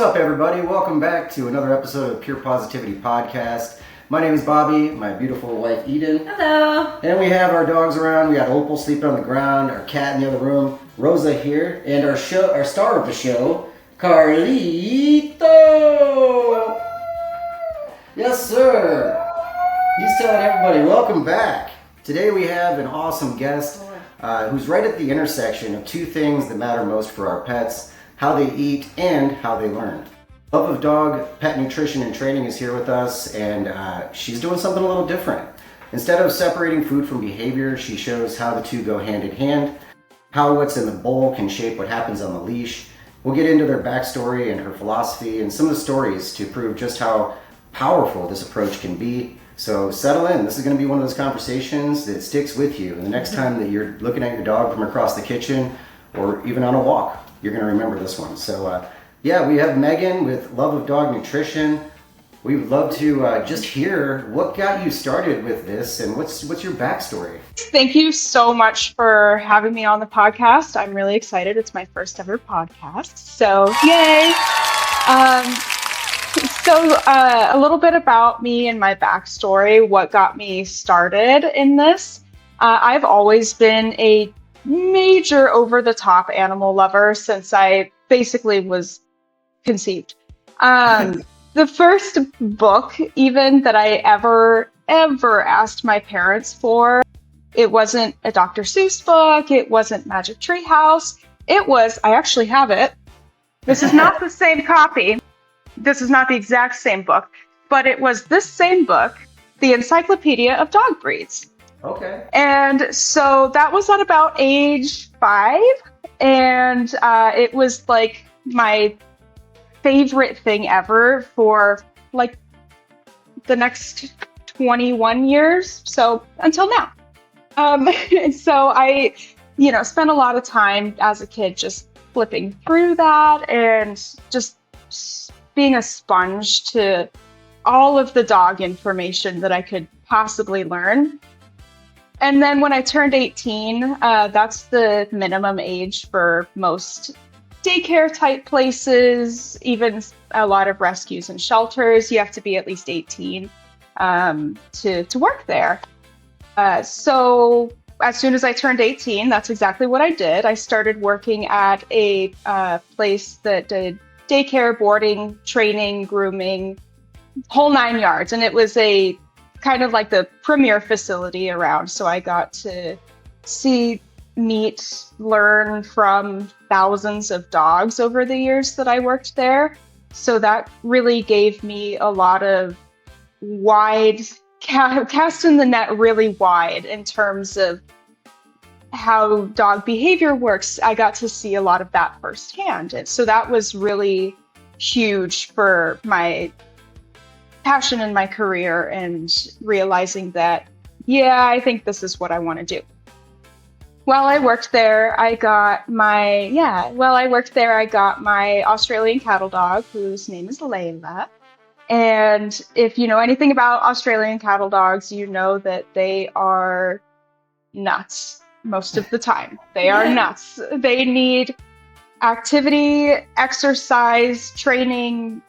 up, everybody? Welcome back to another episode of Pure Positivity Podcast. My name is Bobby, my beautiful wife Eden. Hello. And we have our dogs around. We got Opal sleeping on the ground, our cat in the other room, Rosa here, and our star of the show, Carlito. Yes, sir. He's telling everybody, welcome back. Today we have an awesome guest who's right at the intersection of two things that matter most for our pets: how they eat and how they learn. Love of Dog Pet Nutrition and Training is here with us, and she's doing something a little different. Instead of separating food from behavior, she shows how the two go hand in hand, how what's in the bowl can shape what happens on the leash. We'll get into their backstory and her philosophy and some of the stories to prove just how powerful this approach can be. So settle in. This is going to be one of those conversations that sticks with you. And the next time that you're looking at your dog from across the kitchen or even on a walk, you're going to remember this one. So yeah, we have Megan with Love of Dog Nutrition. We would love to just hear what got you started with this and what's your backstory. Thank you so much for having me on the podcast. I'm really excited. It's my first ever podcast. So yay. So a little bit about me and my backstory, what got me started in this. I've always been a major over-the-top animal lover since I basically was conceived. The first book even that I ever asked my parents for, it wasn't a Dr. Seuss book, it wasn't Magic Tree House, it was, I actually have it. This is not the same copy. This is not the exact same book, but it was this same book, The Encyclopedia of Dog Breeds. Okay. And so that was at about age 5, and it was like my favorite thing ever for like the next 21 years. So until now. So I, spent a lot of time as a kid just flipping through that and just being a sponge to all of the dog information that I could possibly learn. And then when I turned 18, that's the minimum age for most daycare type places, even a lot of rescues and shelters. You have to be at least 18 to work there. So as soon as I turned 18, that's exactly what I did. I started working at a place that did daycare, boarding, training, grooming, whole 9 yards. And it was a kind of like the premier facility around. So I got to see, meet, learn from thousands of dogs over the years that I worked there. So that really gave me a lot of casting the net really wide in terms of how dog behavior works. I got to see a lot of that firsthand. And so that was really huge for my passion in my career and realizing that, yeah, I think this is what I want to do. While I worked there, I got my Australian cattle dog, whose name is Layla. And if you know anything about Australian cattle dogs, you know that they are nuts most of the time. They are nuts. They need activity, exercise, training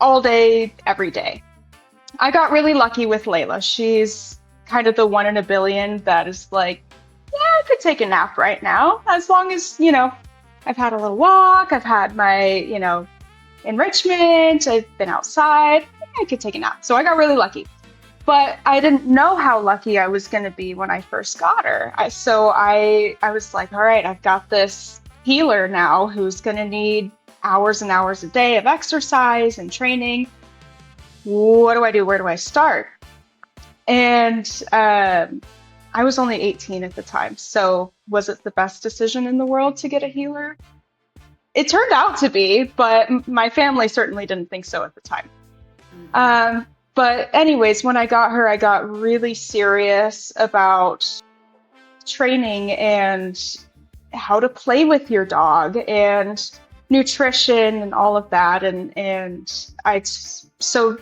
all day, every day. I got really lucky with Layla. She's kind of the one in a billion that is like, yeah, I could take a nap right now, as long as, I've had a little walk, I've had my, enrichment, I've been outside, I could take a nap. So I got really lucky. But I didn't know how lucky I was going to be when I first got her. So I was like, all right, I've got this healer now who's going to need hours and hours a day of exercise and training. What do I do? Where do I start? And I was only 18 at the time. So was it the best decision in the world to get a healer? It turned out to be, but my family certainly didn't think so at the time. But anyways, when I got her, I got really serious about training and how to play with your dog and nutrition and all of that. So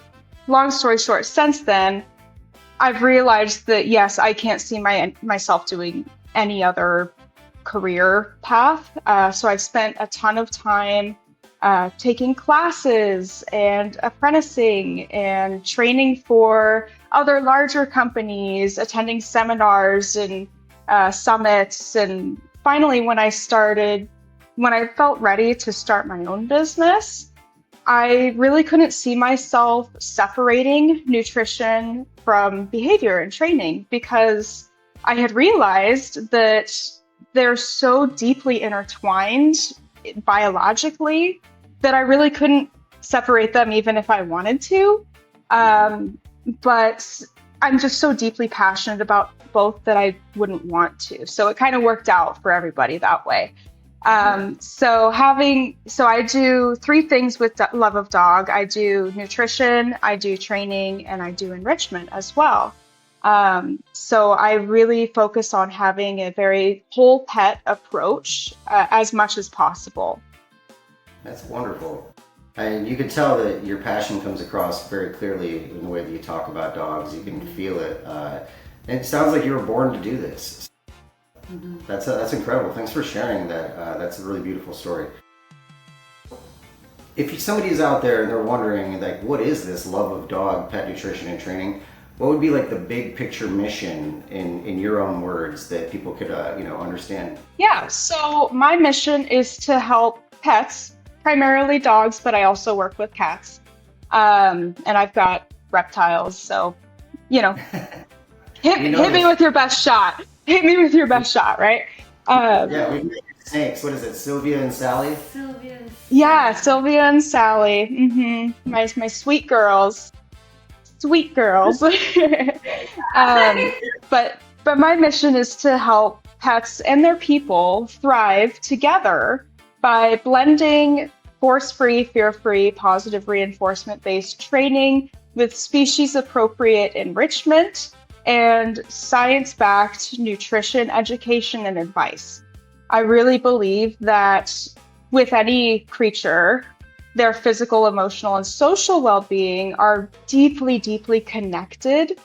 long story short, since then, I've realized that, yes, I can't see myself doing any other career path. So I've spent a ton of time taking classes and apprenticing and training for other larger companies, attending seminars and summits. And finally, when I felt ready to start my own business, I really couldn't see myself separating nutrition from behavior and training because I had realized that they're so deeply intertwined biologically that I really couldn't separate them even if I wanted to. But I'm just so deeply passionate about both that I wouldn't want to. So it kind of worked out for everybody that way. So I do three things with Love of Dog. I do nutrition, I do training, and I do enrichment as well. So I really focus on having a very whole pet approach as much as possible. That's wonderful. And you can tell that your passion comes across very clearly in the way that you talk about dogs. You can feel it. And it sounds like you were born to do this. Mm-hmm. That's incredible. Thanks for sharing that. That's a really beautiful story. If somebody's out there and they're wondering, like, what is this Love of Dog pet nutrition and training? What would be like the big picture mission in your own words that people could understand? Yeah, so my mission is to help pets, primarily dogs, but I also work with cats. And I've got reptiles, so hit me with your best shot. Hit me with your best shot, right? Yeah, we've made snakes. What is it, Sylvia and Sally? Yeah, Sylvia and Sally. Mm-hmm. My sweet girls. Sweet girls. But my mission is to help pets and their people thrive together by blending force-free, fear-free, positive reinforcement-based training with species-appropriate enrichment and science-backed nutrition, education, and advice. I really believe that with any creature, their physical, emotional, and social well-being are deeply, deeply connected.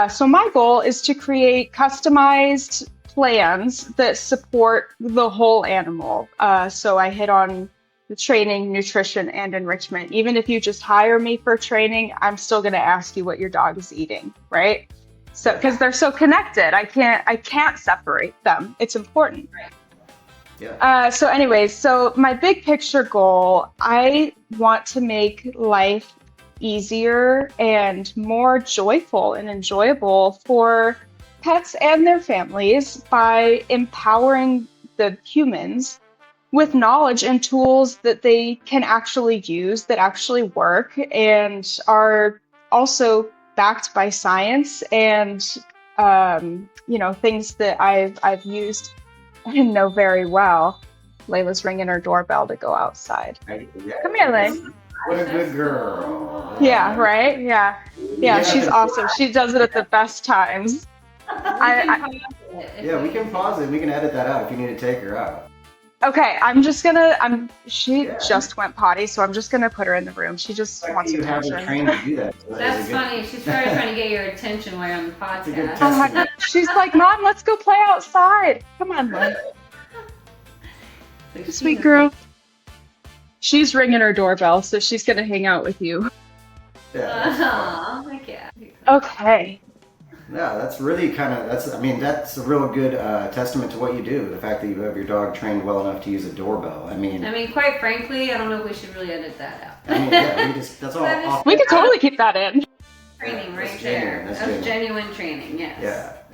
So my goal is to create customized plans that support the whole animal. So I hit on the training, nutrition, and enrichment. Even if you just hire me for training, I'm still going to ask you what your dog is eating, right? So because they're so connected, I can't separate them. It's important. Yeah. So my big picture goal, I want to make life easier and more joyful and enjoyable for pets and their families by empowering the humans with knowledge and tools that they can actually use, that actually work, and are also backed by science and things that I've used and know very well. Layla's ringing her doorbell to go outside. Come here, Lay. What a good girl. Yeah, right? Yeah, she's awesome. She does it at the best times. Yeah, we can pause it. We can edit that out if you need to take her out. Okay, she just went potty, so I'm just gonna put her in the room. She just wants attention. You have her trained to do that. So that's funny. She's probably trying to get your attention while you're on the podcast. Oh my God. She's like, Mom, let's go play outside. Come on, Mom. Sweet girl. She's ringing her doorbell, so she's gonna hang out with you. Yeah. Heck yeah. Okay. Yeah, that's really that's a real good testament to what you do. The fact that you have your dog trained well enough to use a doorbell. I mean, quite frankly, I don't know if we should really edit that out. That's all. Awesome. We could totally keep that in. Training right there. That's genuine training, yes.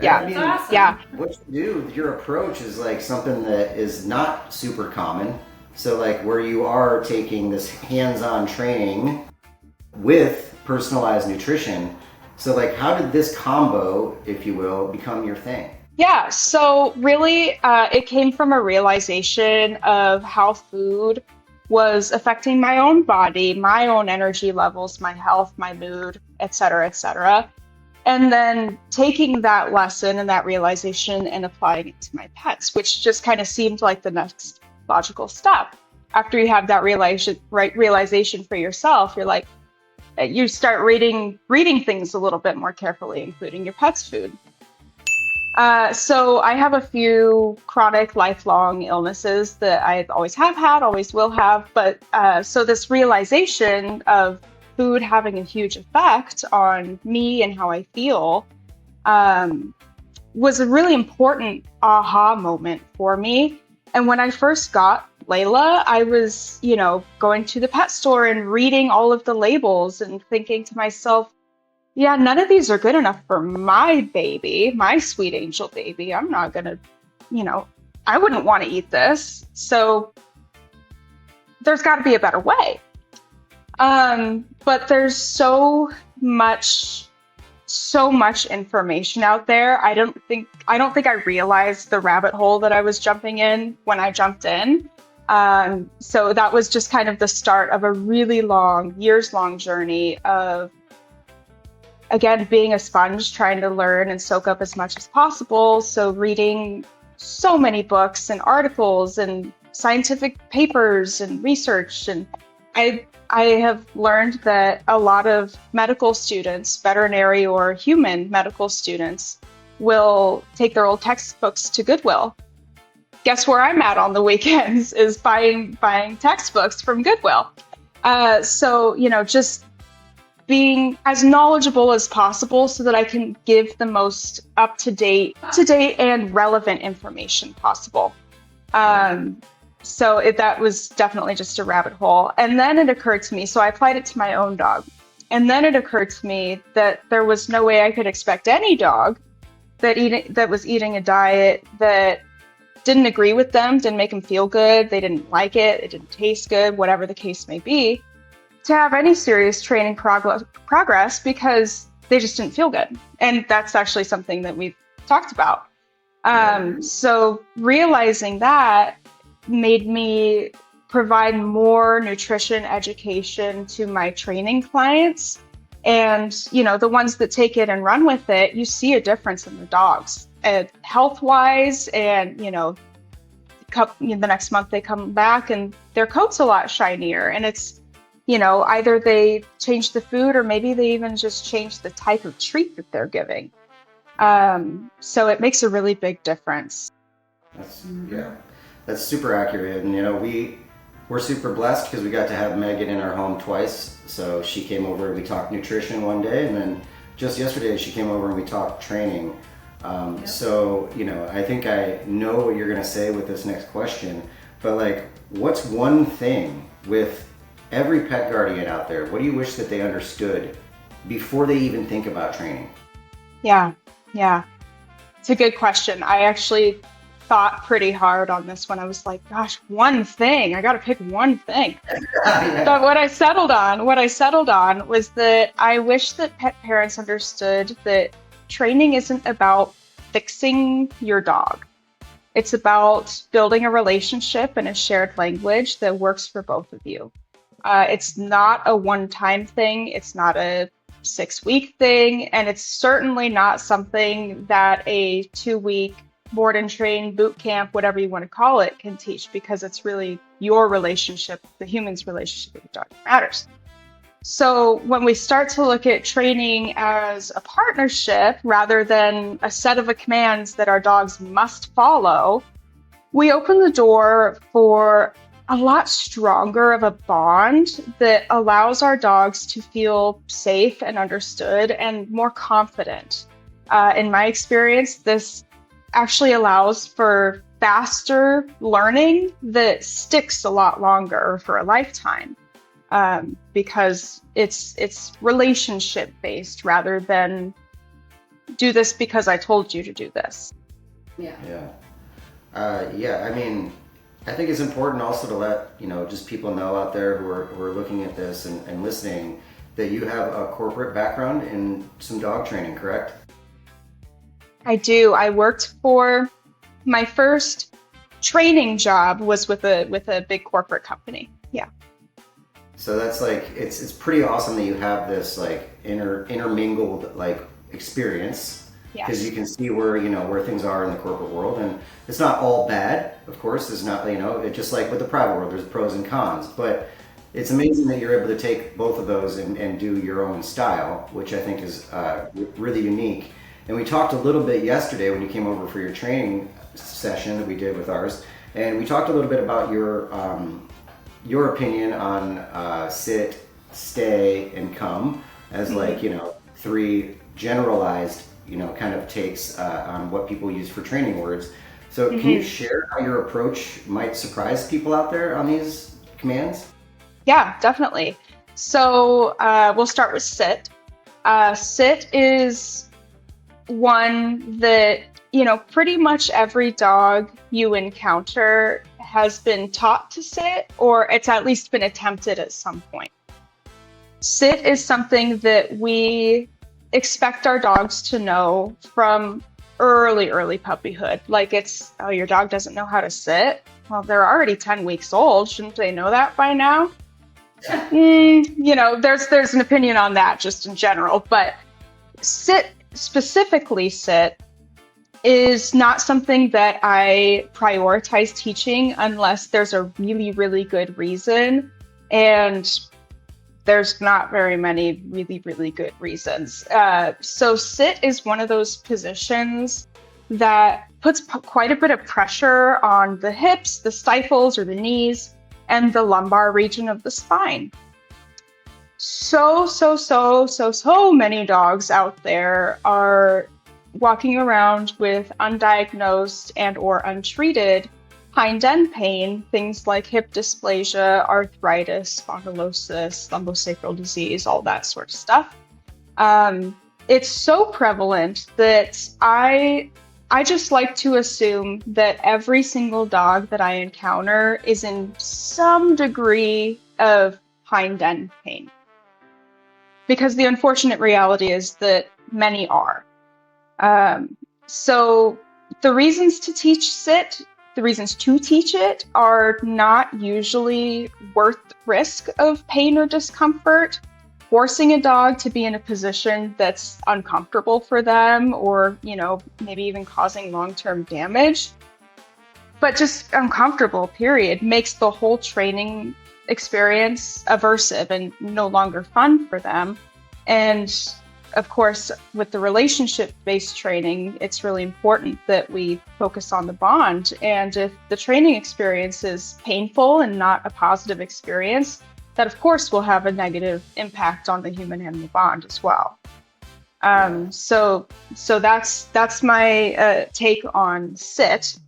Yeah. That's awesome. Yeah. What you do, your approach is like something that is not super common. So like where you are taking this hands-on training with personalized nutrition. So like how did this combo, if you will, become your thing? Yeah, so really it came from a realization of how food was affecting my own body, my own energy levels, my health, my mood, et cetera, et cetera. And then taking that lesson and that realization and applying it to my pets, which just kind of seemed like the next logical step. After you have that realization for yourself, you're like, you start reading things a little bit more carefully, including your pet's food. So I have a few chronic lifelong illnesses that I always have had, always will have. But so this realization of food having a huge effect on me and how I feel um, was a really important aha moment for me. And when I first got Layla, I was, going to the pet store and reading all of the labels and thinking to myself, yeah, none of these are good enough for my baby, my sweet angel baby. I'm not gonna, you know, I wouldn't want to eat this. So there's got to be a better way. But there's so much information out there. I don't think I realized the rabbit hole that I was jumping in when I jumped in. So that was just kind of the start of a really long, years-long journey of, again, being a sponge, trying to learn and soak up as much as possible. So reading so many books and articles and scientific papers and research. And I have learned that a lot of medical students, veterinary or human medical students, will take their old textbooks to Goodwill. Guess where I'm at on the weekends is buying textbooks from Goodwill. So, just being as knowledgeable as possible so that I can give the most up-to-date and relevant information possible. So that was definitely just a rabbit hole. And then it occurred to me, so I applied it to my own dog. And then it occurred to me that there was no way I could expect any dog that was eating a diet that didn't agree with them, didn't make them feel good, they didn't like it, it didn't taste good, whatever the case may be, to have any serious training progress because they just didn't feel good. And that's actually something that we've talked about. So realizing that made me provide more nutrition education to my training clients. And, the ones that take it and run with it, you see a difference in the dogs, health-wise, and, the next month they come back and their coat's a lot shinier. And it's, either they change the food or maybe they even just change the type of treat that they're giving. So it makes a really big difference. That's super accurate. And we're super blessed because we got to have Megan in our home twice. So she came over and we talked nutrition one day, and then just yesterday she came over and we talked training. So I think I know what you're gonna say with this next question, but what's one thing with every pet guardian out there, what do you wish that they understood before they even think about training? Yeah. It's a good question. I actually thought pretty hard on this one. I was like, gosh, one thing. I got to pick one thing. But what I settled on was that I wish that pet parents understood that training isn't about fixing your dog. It's about building a relationship and a shared language that works for both of you. It's not a one-time thing. It's not a 6-week thing. And it's certainly not something that a 2-week board and train boot camp, whatever you want to call it, can teach, because it's really your relationship, the human's relationship with the dog, that matters. So when we start to look at training as a partnership rather than a set of commands that our dogs must follow, we open the door for a lot stronger of a bond that allows our dogs to feel safe and understood and more confident. In my experience, this actually allows for faster learning that sticks a lot longer, for a lifetime, because it's relationship based rather than do this because I told you to do this. I mean, I think it's important also to let just people know out there who are looking at this and listening that you have a corporate background in some dog training, correct? I do. I worked for my first training job was with a big corporate company. Yeah. So that's it's pretty awesome that you have this intermingled experience, because you can see where things are in the corporate world, and it's not all bad, of course. It's not it's just like with the private world, there's pros and cons, but it's amazing that you're able to take both of those and do your own style, which I think is really unique. And we talked a little bit yesterday when you came over for your training session that we did with ours, and we talked a little bit about your opinion on sit, stay, and come as like, you know, 3 generalized, you know, kind of takes on what people use for training words. So can you share how your approach might surprise people out there on these commands? Yeah, definitely. So we'll start with sit. Sit is one that, you know, pretty much every dog you encounter has been taught to sit, or it's at least been attempted at some point. Sit is something that we expect our dogs to know from early puppyhood. Like it's, oh, your dog doesn't know how to sit? Well, they're already 10 weeks old. Shouldn't they know that by now? You know, there's an opinion on that just in general, but sit, specifically sit, is not something that I prioritize teaching unless there's a really good reason. And there's not very many really good reasons. So sit is one of those positions that puts quite a bit of pressure on the hips, the stifles or the knees, and the lumbar region of the spine. So many dogs out there are walking around with undiagnosed and or untreated hind end pain, things like hip dysplasia, arthritis, spondylosis, lumbosacral disease, all that sort of stuff. It's so prevalent that I just like to assume that every single dog that I encounter is in some degree of hind end pain. Because the unfortunate reality is that many are. So the reasons to teach sit, the reasons to teach it are not usually worth the risk of pain or discomfort. Forcing a dog to be in a position that's uncomfortable for them, or, you know, maybe even causing long-term damage, but just uncomfortable, period, makes the whole training experience aversive and no longer fun for them. And of course, with the relationship-based training, it's really important that we focus on the bond. And if the training experience is painful and not a positive experience, that of course will have a negative impact on the human-animal bond as well. So that's my take on sit.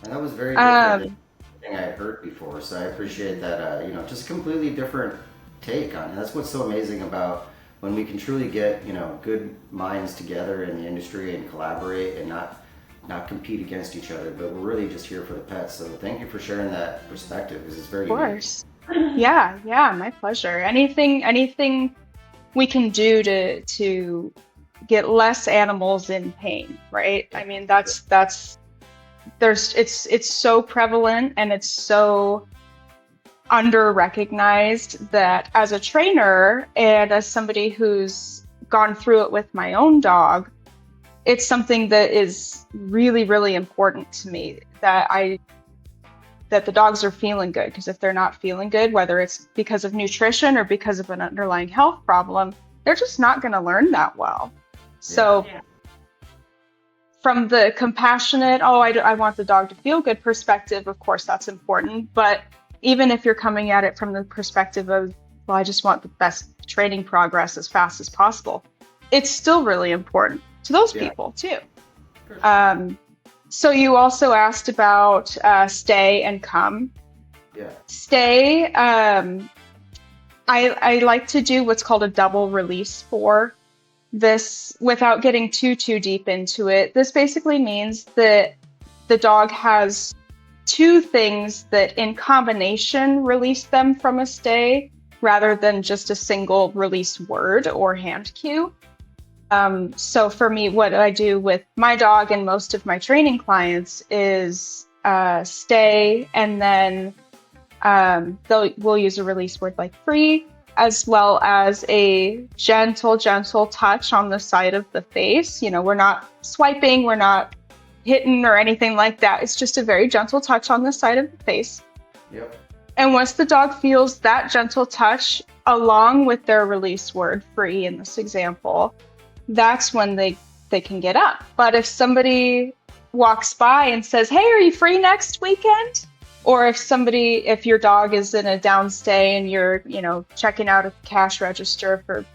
And that was very different than anything I had heard before. So I appreciate that. You know, just completely different take on it. That's what's so amazing about when we can truly get, you know, good minds together in the industry and collaborate and not compete against each other, but we're really just here for the pets. So thank you for sharing that perspective, because it's very unique. Of course. Yeah, my pleasure. Anything we can do to get less animals in pain, right? I mean, it's so prevalent and it's so under-recognized that as a trainer and as somebody who's gone through it with my own dog, it's something that is really important to me, that the dogs are feeling good. Because if they're not feeling good, whether it's because of nutrition or because of an underlying health problem, they're just not going to learn that well. So from the compassionate, I want the dog to feel good perspective, of course that's important. But even if you're coming at it from the perspective of, well, I just want the best training progress as fast as possible, it's still really important to those people too. So you also asked about stay and come. Yeah. Stay, I like to do what's called a double release for this without getting too deep into it. This basically means that the dog has 2 things that in combination release them from a stay rather than just a single release word or hand cue. So for me, what I do with my dog and most of my training clients is stay, and then we'll use a release word like free, as well as a gentle touch on the side of the face. You know, we're not swiping, we're not hitting or anything like that. It's just a very gentle touch on the side of the face. Yep. And once the dog feels that gentle touch along with their release word free in this example, that's when they they can get up. But if somebody walks by and says, "Hey, are you free next weekend?" Or if your dog is in a downstay and you're, checking out a cash register for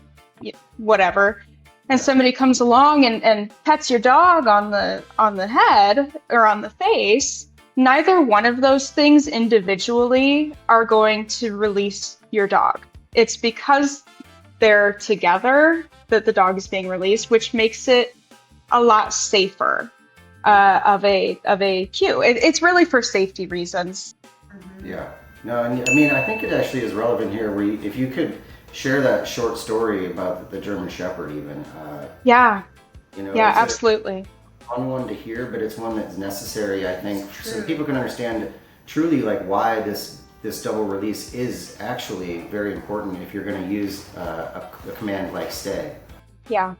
whatever, and somebody comes along and pets your dog on the head or on the face, neither one of those things individually are going to release your dog. It's because they're together that the dog is being released, which makes it a lot safer. Of a cue. It's really for safety reasons. Yeah. No, and I mean, I think it actually is relevant here where if you could share that short story about the German Shepherd even. Yeah. Yeah, absolutely. Fun one to hear, but it's one that's necessary, I think, so people can understand truly like why this double release is actually very important if you're going to use a command like stay. Yeah.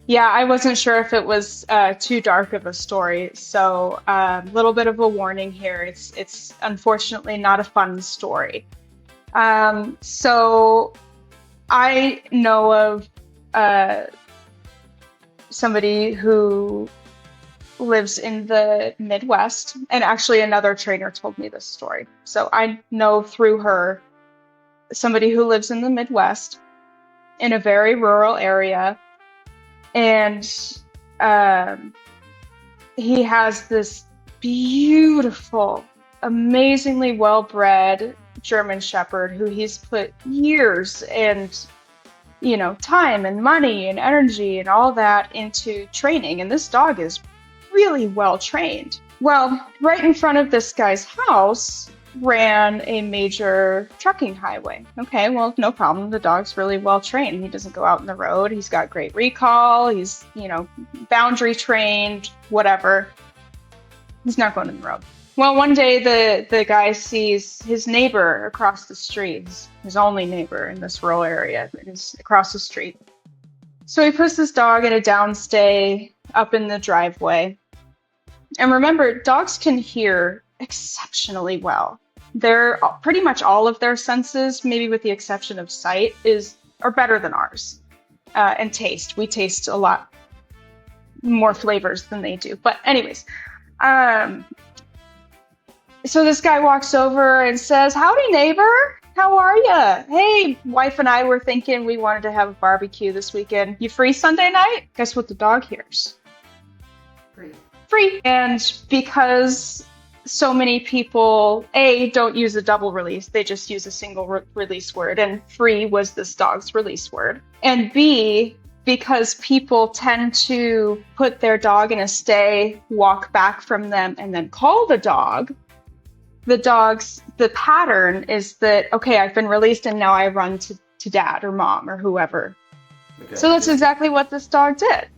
Yeah, I wasn't sure if it was too dark of a story, so a little bit of a warning here. It's unfortunately not a fun story. So I know of somebody who lives in the Midwest, and actually another trainer told me this story. So I know through her somebody who lives in the Midwest in a very rural area. And he has this beautiful, amazingly well-bred German Shepherd who he's put years and, time and money and energy and all that into training. And this dog is really well trained. Well, right in front of this guy's house ran a major trucking highway. Okay, well, no problem. The dog's really well trained. He doesn't go out in the road. He's got great recall. He's, boundary trained, whatever. He's not going in the road. Well, one day the guy sees his neighbor across the street, his only neighbor in this rural area is across the street. So he puts this dog in a downstay up in the driveway. And remember, dogs can hear exceptionally well. They're pretty much all of their senses, maybe with the exception of sight, are better than ours. And taste. We taste a lot more flavors than they do. But anyways, so this guy walks over and says, "Howdy, neighbor. How are ya? Hey, wife and I were thinking we wanted to have a barbecue this weekend. You free Sunday night?" Guess what the dog hears? Free. And because so many people, A, don't use a double release, they just use a single release word, and free was this dog's release word. And B, because people tend to put their dog in a stay, walk back from them, and then call the pattern is that, okay, I've been released and now I run to dad or mom or whoever. Okay. So that's exactly what this dog did.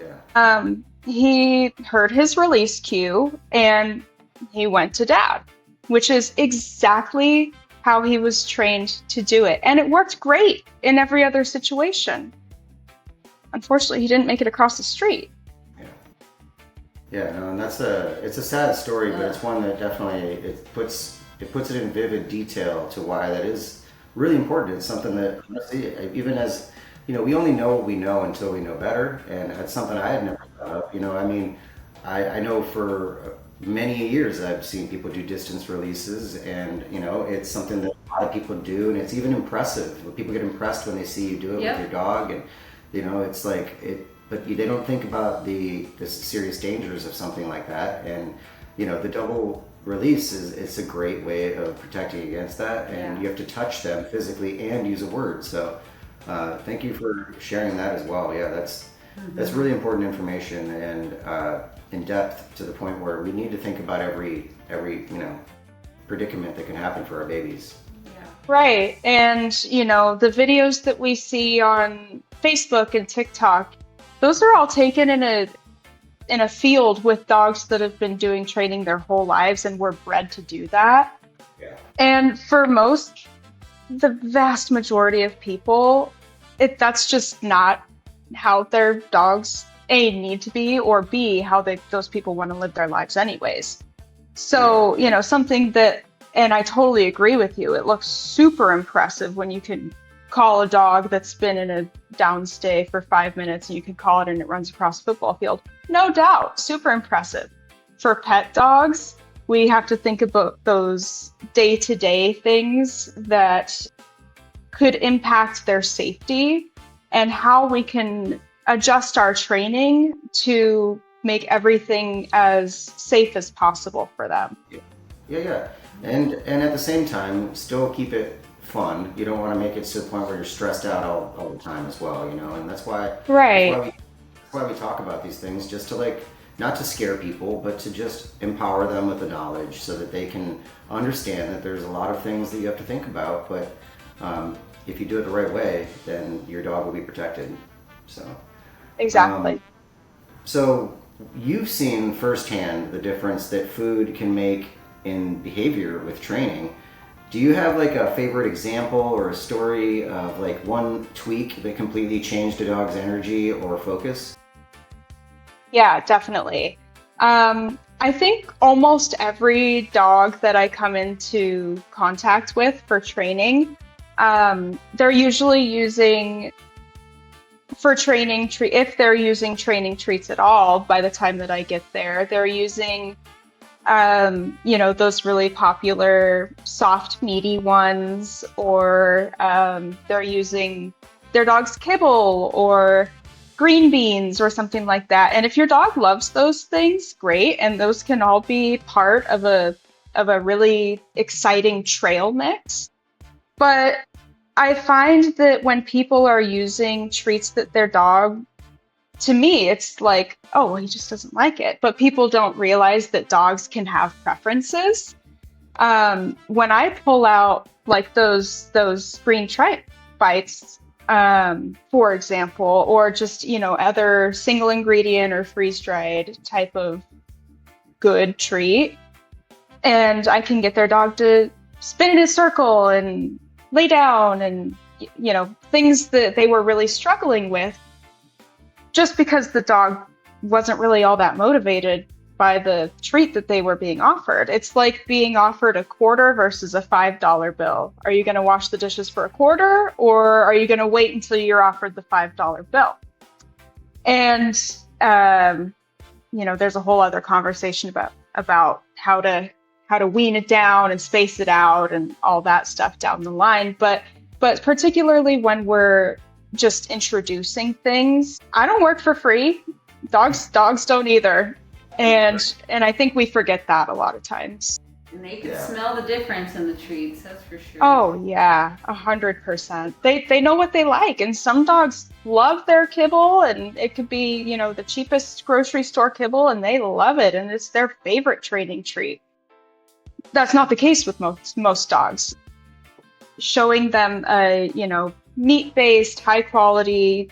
Yeah. He heard his release cue and he went to dad, which is exactly how he was trained to do it. And it worked great in every other situation. Unfortunately, he didn't make it across the street. Yeah, no, and it's a sad story, but it's one that definitely it puts it in vivid detail to why that is really important. It's something that, even as we only know what we know until we know better, and it's something I had never thought of. I know for many years I've seen people do distance releases, and it's something that a lot of people do, and it's even impressive. People get impressed when they see you do it with your dog, and it's like it. But they don't think about the serious dangers of something like that, and the double release it's a great way of protecting against that, and you have to touch them physically and use a word. So thank you for sharing that as well. Yeah, that's really important information, and in depth to the point where we need to think about every predicament that can happen for our babies. Right, and the videos that we see on Facebook and TikTok, those are all taken in a field with dogs that have been doing training their whole lives and were bred to do that. Yeah. And for the vast majority of people, that's just not how their dogs A, need to be, or B, how those people want to live their lives anyways. So, something that, and I totally agree with you, it looks super impressive when you can call a dog that's been in a downstay for 5 minutes and you can call it and it runs across a football field. No doubt, super impressive. For pet dogs, we have to think about those day-to-day things that could impact their safety and how we can adjust our training to make everything as safe as possible for them. Yeah. And at the same time, still keep it fun. You don't want to make it to the point where you're stressed out all the time as well, you know, and that's why we talk about these things, just to like, not to scare people, but to just empower them with the knowledge so that they can understand that there's a lot of things that you have to think about, but if you do it the right way, then your dog will be protected. So exactly. So you've seen firsthand the difference that food can make in behavior with training. Do you have like a favorite example or a story of like one tweak that completely changed a dog's energy or focus? Yeah, definitely. I think almost every dog that I come into contact with for training, they're usually using, for training if they're using training treats at all, by the time that I get there, they're using, those really popular soft, meaty ones, or they're using their dog's kibble or green beans or something like that. And if your dog loves those things, great. And those can all be part of a really exciting trail mix. But I find that when people are using treats that their dog, to me, it's like, oh, well, he just doesn't like it. But people don't realize that dogs can have preferences. When I pull out like those green tripe bites, for example, or just, other single ingredient or freeze-dried type of good treat, and I can get their dog to spin in a circle and lay down and, things that they were really struggling with, just because the dog wasn't really all that motivated by the treat that they were being offered. It's like being offered a quarter versus a $5 bill. Are you going to wash the dishes for a quarter, or are you going to wait until you're offered the $5 bill? And, there's a whole other conversation about how to wean it down and space it out and all that stuff down the line. But particularly when we're just introducing things, I don't work for free. Dogs don't either. And I think we forget that a lot of times. And they can smell the difference in the treats, that's for sure. Oh yeah, 100%. They know what they like, and some dogs love their kibble, and it could be, the cheapest grocery store kibble, and they love it, and it's their favorite training treat. That's not the case with most dogs. Showing them a, meat-based, high-quality,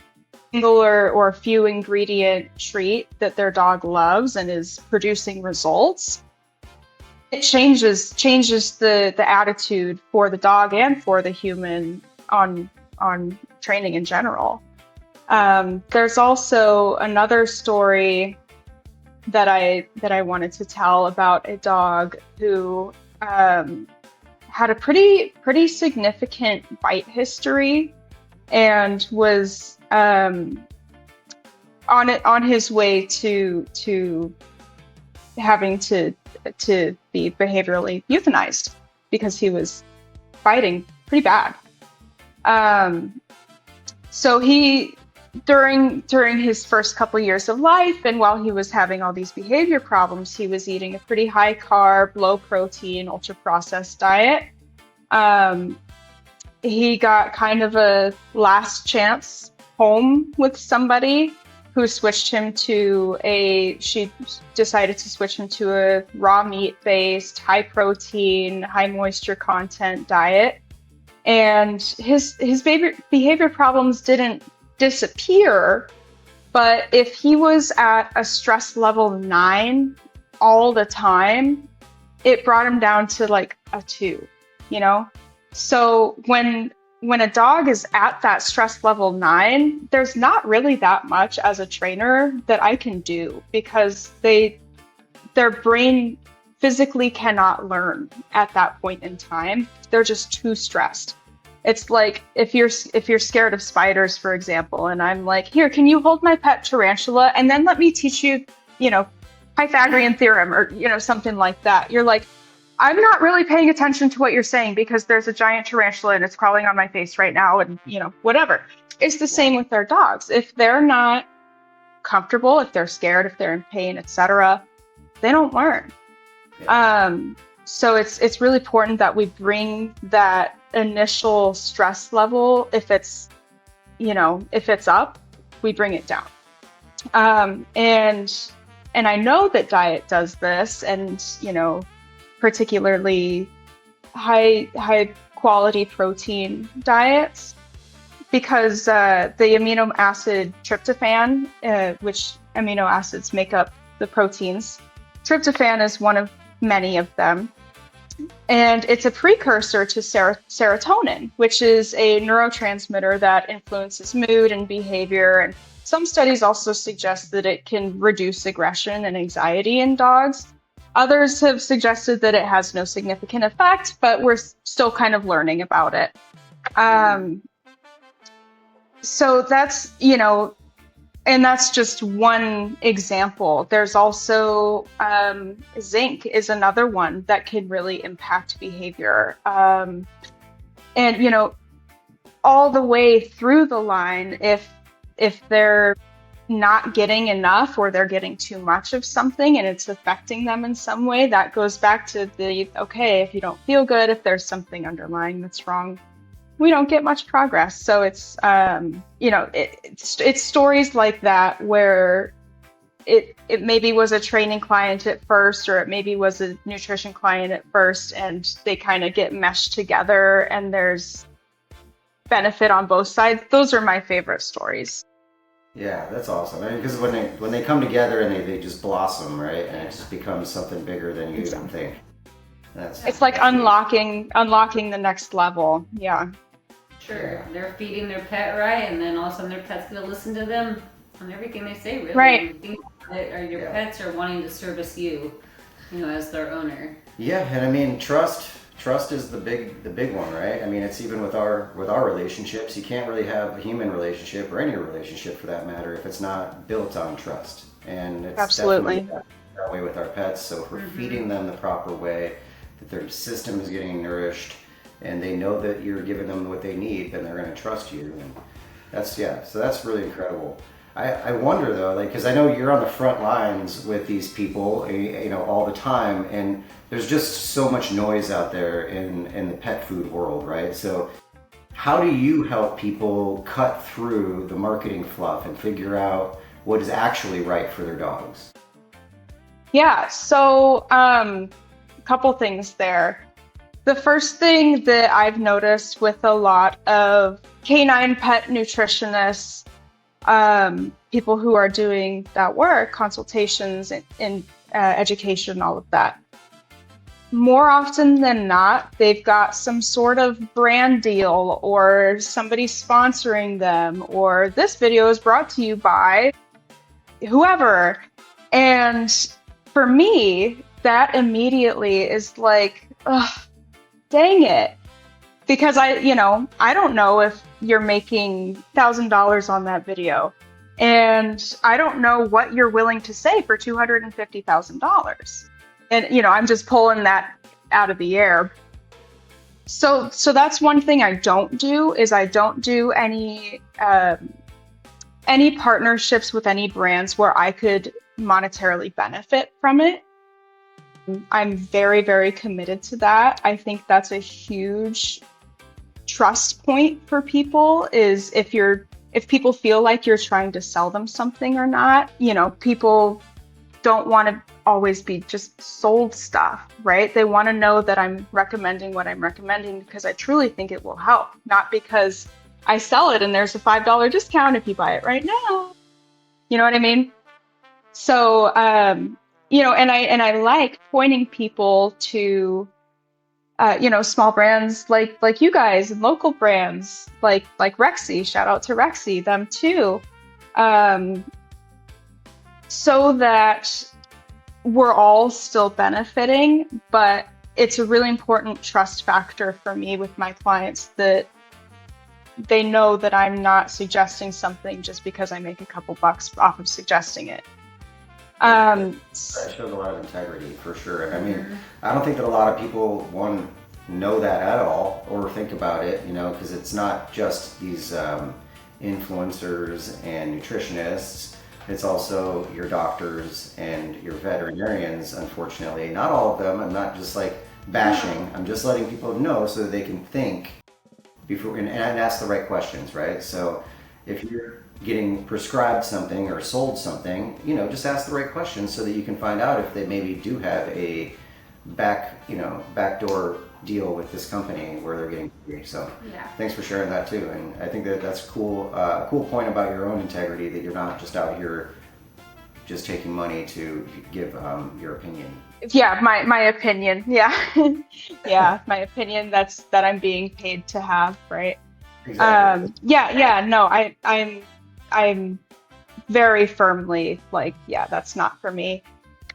single or few ingredient treat that their dog loves and is producing results, it changes the attitude for the dog and for the human on training in general. There's also another story that I wanted to tell about a dog who had a pretty significant bite history and was on his way to having to be behaviorally euthanized because he was biting pretty bad. So he, during his first couple years of life, and while he was having all these behavior problems, he was eating a pretty high carb, low protein, ultra processed diet. He got kind of a last chance home with somebody who she decided to switch him to a raw meat based, high protein, high moisture content diet. And his behavior problems didn't disappear, but if he was at a stress level 9 all the time, it brought him down to like a 2, So when a dog is at that stress level 9, there's not really that much as a trainer that I can do, because their brain physically cannot learn at that point in time. They're just too stressed. It's like if you're scared of spiders, for example, and I'm like, here, can you hold my pet tarantula and then let me teach you, Pythagorean theorem or, something like that. You're like, I'm not really paying attention to what you're saying because there's a giant tarantula and it's crawling on my face right now and, whatever. It's the same with their dogs. If they're not comfortable, if they're scared, if they're in pain, etc., they don't learn. Yeah. So it's really important that we bring that initial stress level, if it's up, we bring it down. And I know that diet does this, and particularly high quality protein diets, because the amino acid tryptophan, which amino acids make up the proteins, tryptophan is one of many of them. And it's a precursor to serotonin, which is a neurotransmitter that influences mood and behavior. And some studies also suggest that it can reduce aggression and anxiety in dogs. Others have suggested that it has no significant effect, but we're still kind of learning about it. So that's, and that's just one example. There's also zinc is another one that can really impact behavior. And, all the way through the line, if they're not getting enough or they're getting too much of something and it's affecting them in some way, that goes back to if you don't feel good, if there's something underlying that's wrong, we don't get much progress. So it's it's stories like that where it maybe was a training client at first, or it maybe was a nutrition client at first, and they kind of get meshed together and there's benefit on both sides. Those are my favorite stories. Yeah, that's awesome. I mean, because when they come together and they just blossom, right, and it just becomes something bigger than you even think. It's like unlocking the next level. Yeah. Sure. Yeah. They're feeding their pet right, and then all of a sudden their pet's going to listen to them on everything they say, really. Right. Or your pets are wanting to service you, as their owner. Yeah, and I mean, trust is the big one, right? I mean, it's even with our relationships. You can't really have a human relationship, or any relationship for that matter, if it's not built on trust. And it's absolutely that way with our pets. So if we're feeding them the proper way, that their system is getting nourished, and they know that you're giving them what they need, then they're going to trust you. And so that's really incredible. I wonder though, because I know you're on the front lines with these people, all the time, and there's just so much noise out there in the pet food world, right? So how do you help people cut through the marketing fluff and figure out what is actually right for their dogs? Yeah, so a couple things there. The first thing that I've noticed with a lot of canine pet nutritionists, people who are doing that work, consultations and education, all of that, more often than not, they've got some sort of brand deal, or somebody sponsoring them, or this video is brought to you by whoever. And for me, that immediately is like, ugh, dang it. Because I don't know if you're making $1,000 on that video, and I don't know what you're willing to say for $250,000. And, I'm just pulling that out of the air. So that's one thing I don't do, is I don't do any partnerships with any brands where I could monetarily benefit from it. I'm very, very committed to that. I think that's a huge trust point for people, is if people feel like you're trying to sell them something or not. People don't want to always be just sold stuff, right? They want to know that I'm recommending what I'm recommending because I truly think it will help, not because I sell it and there's a $5 discount if you buy it right now. You know what I mean? So, and I like pointing people to, small brands like you guys, and local brands like Rexy. Shout out to Rexy, them too. So that we're all still benefiting, but it's a really important trust factor for me with my clients that they know that I'm not suggesting something just because I make a couple bucks off of suggesting it. That shows a lot of integrity for sure. I mean, I don't think that a lot of people, one, know that at all or think about it, you know, because it's not just these influencers and nutritionists. It's also your doctors and your veterinarians, unfortunately. Not all of them. I'm not just like bashing. I'm just letting people know so that they can think before and ask the right questions, right? So if you're getting prescribed something or sold something, you know, just ask the right questions so that you can find out if they maybe do have a backdoor deal with this company where they're getting free. So thanks for sharing that too. And I think that that's cool. Cool point about your own integrity, that you're not just out here just taking money to give your opinion. Yeah, my opinion. Yeah. Yeah, my opinion that I'm being paid to have, right? Exactly. No, I'm very firmly like, yeah, that's not for me.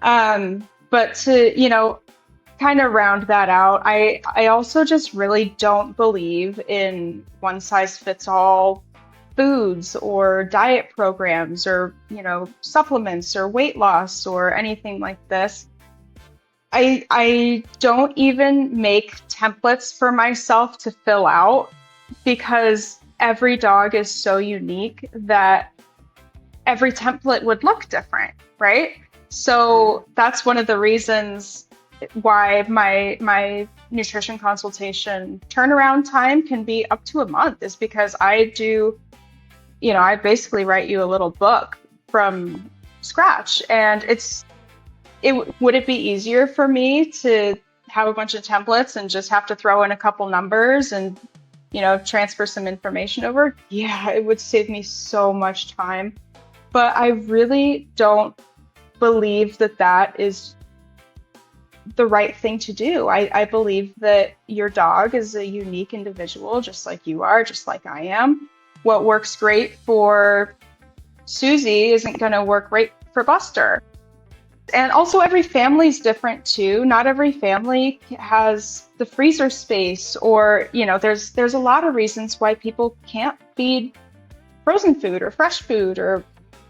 But to, you know, kind of round that out, I also just really don't believe in one size fits all foods or diet programs or, you know, supplements or weight loss or anything like this. I don't even make templates for myself to fill out because every dog is so unique that every template would look different, right? So that's one of the reasons why my nutrition consultation turnaround time can be up to a month, is because I do, you know, I basically write you a little book from scratch. And would it be easier for me to have a bunch of templates and just have to throw in a couple numbers and, you know, transfer some information over? Yeah, it would save me so much time. But I really don't believe that that is the right thing to do. I believe that your dog is a unique individual, just like you are, just like I am. What works great for Susie isn't going to work great for Buster. And also every family is different too. Not every family has the freezer space, or, you know, there's a lot of reasons why people can't feed frozen food or fresh food, or,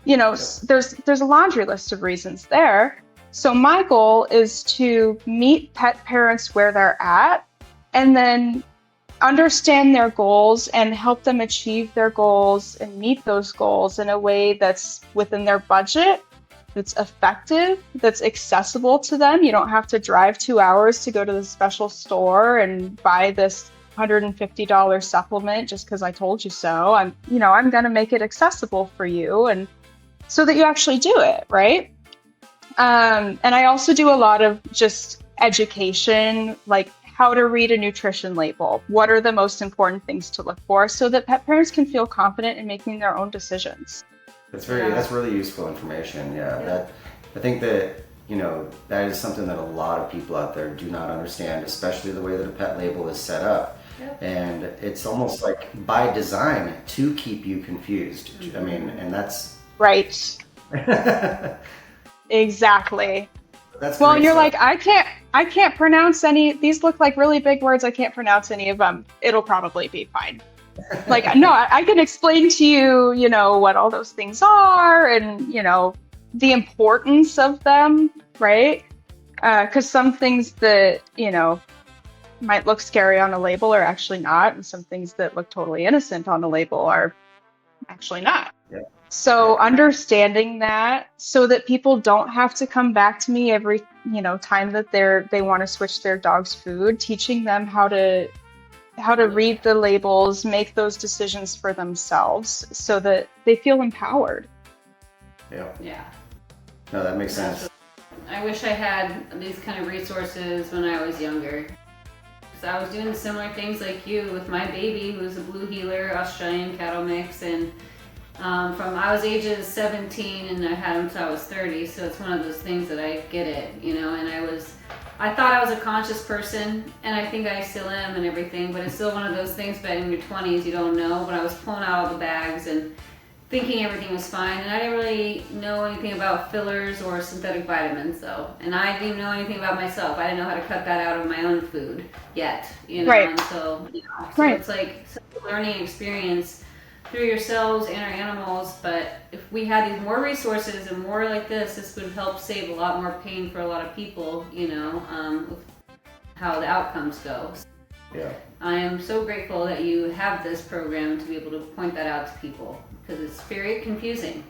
you know, there's a laundry list of reasons there. So my goal is to meet pet parents where they're at and then understand their goals and help them achieve their goals and meet those goals in a way that's within their budget, that's effective, that's accessible to them. You don't have to drive 2 hours to go to the special store and buy this $150 supplement just because I told you so. I'm going to make it accessible for you, and so that you actually do it, right? And I also do a lot of just education, like how to read a nutrition label. What are the most important things to look for so that pet parents can feel confident in making their own decisions? That's really useful information. Yeah. I think that, you know, that is something that a lot of people out there do not understand, especially the way that a pet label is set up. Yep. And it's almost like by design to keep you confused. I mean, and that's right. Exactly. That's well, you're stuff. Like, I can't pronounce any. These look like really big words. I can't pronounce any of them. It'll probably be fine. Like, no, I can explain to you, you know, what all those things are and, you know, the importance of them, right? Because some things that, you know, might look scary on a label are actually not, and some things that look totally innocent on a label are actually not. Yeah. So understanding that, so that people don't have to come back to me every, you know, time that they want to switch their dog's food, teaching them how to read the labels, make those decisions for themselves so that they feel empowered. Yeah. No, that makes sense. I wish I had these kind of resources when I was younger. Because I was doing similar things like you with my baby, who was a blue heeler, Australian cattle mix, and I was ages 17 and I had him until I was 30, so it's one of those things that I get it, you know, and I thought I was a conscious person, and I think I still am and everything, but it's still one of those things, but in your 20s you don't know. But I was pulling out all the bags and thinking everything was fine, and I didn't really know anything about fillers or synthetic vitamins, though. And I didn't even know anything about myself. I didn't know how to cut that out of my own food yet, you know. Right. And so, it's like such a learning experience through yourselves and our animals. But if we had these more resources and more like this would help save a lot more pain for a lot of people, you know, with how the outcomes go. Yeah. I am so grateful that you have this program to be able to point that out to people, because it's very confusing.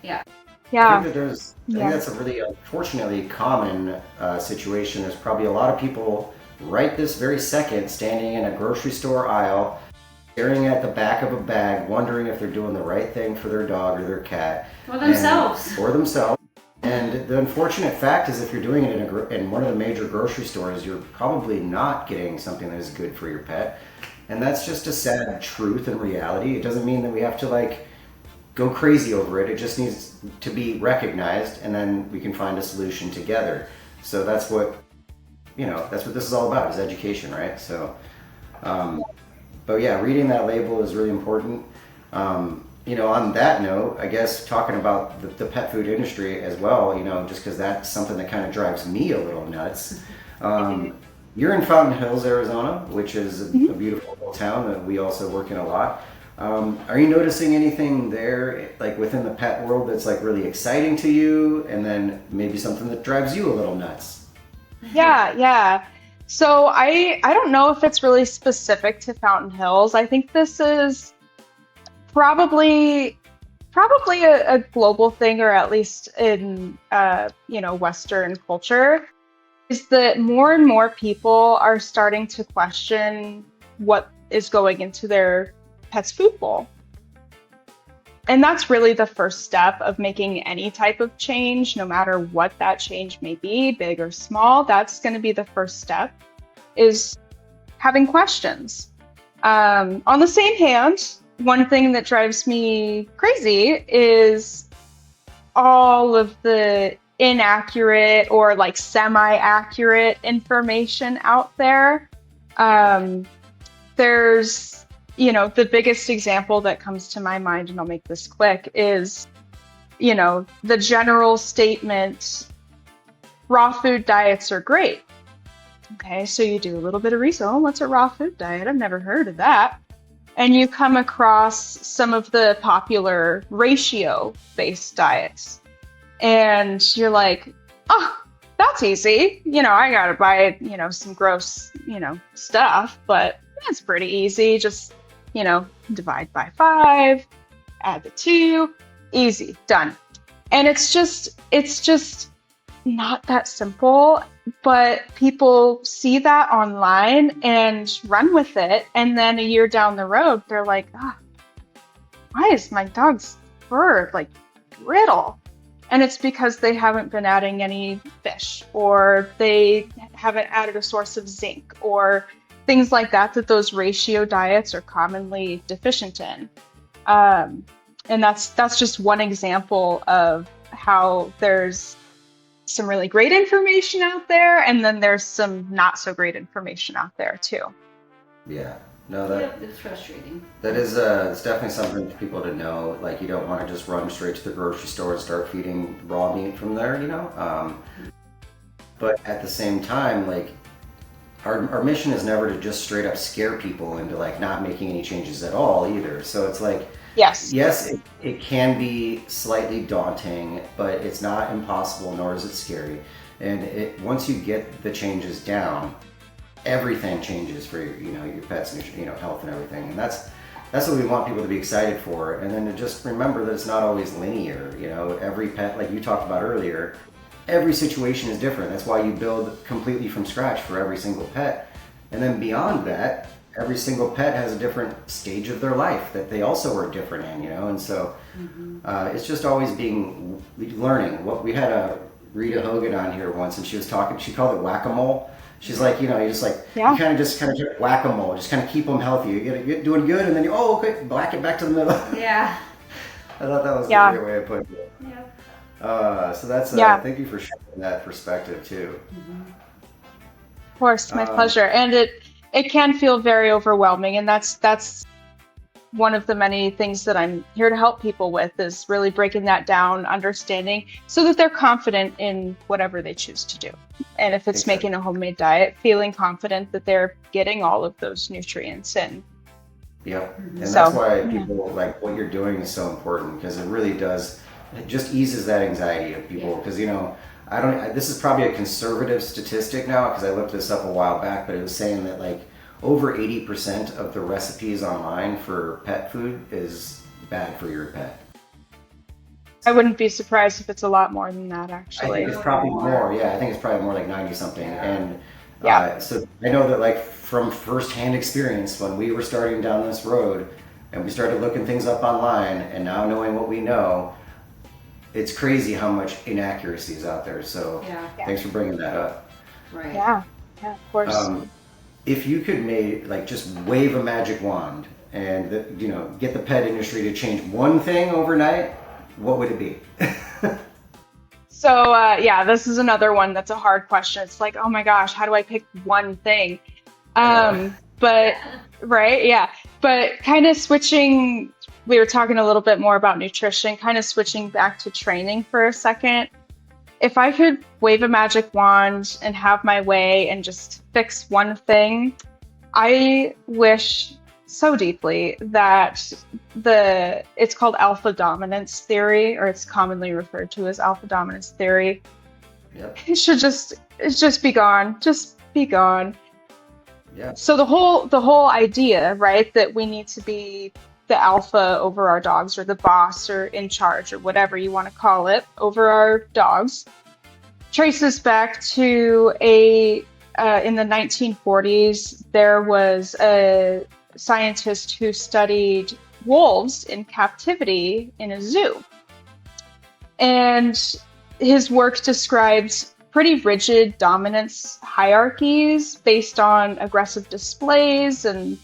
Yeah. I think that's a really unfortunately common situation. There's probably a lot of people right this very second standing in a grocery store aisle, staring at the back of a bag, wondering if they're doing the right thing for their dog or their cat. Or themselves. And the unfortunate fact is, if you're doing it in one of the major grocery stores, you're probably not getting something that is good for your pet. And that's just a sad truth and reality. It doesn't mean that we have to like go crazy over it. It just needs to be recognized, and then we can find a solution together. So that's what this is all about, is education, right? So, but yeah, reading that label is really important. On that note, I guess talking about the pet food industry as well, just because that's something that kind of drives me a little nuts. You're in Fountain Hills, Arizona, which is a beautiful little town that we also work in a lot. Are you noticing anything there, like within the pet world, that's like really exciting to you, and then maybe something that drives you a little nuts? Yeah. So I don't know if it's really specific to Fountain Hills. I think this is probably a global thing, or at least in Western culture, is that more and more people are starting to question what is going into their pet's food bowl. And that's really the first step of making any type of change, no matter what that change may be, big or small. That's going to be the first step, is having questions. On the same hand, one thing that drives me crazy is all of the inaccurate or like semi-accurate information out there. There's, the biggest example that comes to my mind, and I'll make this quick, is, the general statement, raw food diets are great. Okay, so you do a little bit of research. Oh, what's a raw food diet? I've never heard of that. And you come across some of the popular ratio-based diets. And you're like, oh, that's easy. I gotta buy, some gross, stuff, but that's pretty easy. Just, divide by 5, add the 2, easy, done. And it's just not that simple, but people see that online and run with it. And then a year down the road, they're like, why is my dog's fur like brittle? And it's because they haven't been adding any fish, or they haven't added a source of zinc, or things like that those ratio diets are commonly deficient in. And that's just one example of how there's some really great information out there, and then there's some not so great information out there too. Yeah. It's frustrating. That is, it's definitely something for people to know. Like, you don't want to just run straight to the grocery store and start feeding raw meat from there, But at the same time, like, our mission is never to just straight up scare people into like not making any changes at all either. So it's like, yes, it can be slightly daunting, but it's not impossible, nor is it scary. And once you get the changes down, everything changes for your pet's health and everything. And that's what we want people to be excited for. And then to just remember that it's not always linear. Every pet, like you talked about earlier, every situation is different. That's why you build completely from scratch for every single pet. And then beyond that, every single pet has a different stage of their life that they also are different in, And so it's just always learning. What we had Rita Hogan on here once, and she was talking. She called it whack-a-mole. She's like, you just like, you kind of whack-a-mole, just kind of keep them healthy. You're doing good, and then okay, whack it back to the middle. Yeah. I thought that was a great way of putting it. Yeah. So that's thank you for sharing that perspective too. Of course, my pleasure. And it can feel very overwhelming, and that's one of the many things that I'm here to help people with is really breaking that down, understanding, so that they're confident in whatever they choose to do. And if it's making a homemade diet, feeling confident that they're getting all of those nutrients in. Yep. And that's why people, like, what you're doing is so important, because it really does, it just eases that anxiety of people. Because, you know, this is probably a conservative statistic now, because I looked this up a while back, but it was saying that like over 80% of the recipes online for pet food is bad for your pet. I wouldn't be surprised if it's a lot more than that, actually. I think it's probably more. Yeah, I think it's probably more like 90 something. And so I know that, like, from firsthand experience, when we were starting down this road and we started looking things up online, and now knowing what we know, it's crazy how much inaccuracy is out there. So thanks for bringing that up. Right. Yeah, of course. If you could just wave a magic wand and get the pet industry to change one thing overnight, what would it be? So this is another one that's a hard question. It's like, oh my gosh, how do I pick one thing? But kind of switching, we were talking a little bit more about nutrition, kind of switching back to training for a second. If I could wave a magic wand and have my way and just fix one thing, I wish so deeply that it's called alpha dominance theory, or it's commonly referred to as alpha dominance theory. Yep. It should just be gone. Just be gone. Yeah. So the whole idea, right, that we need to be the alpha over our dogs, or the boss, or in charge, or whatever you want to call it, over our dogs, traces back to in the 1940s, there was a scientist who studied wolves in captivity in a zoo. And his work describes pretty rigid dominance hierarchies based on aggressive displays and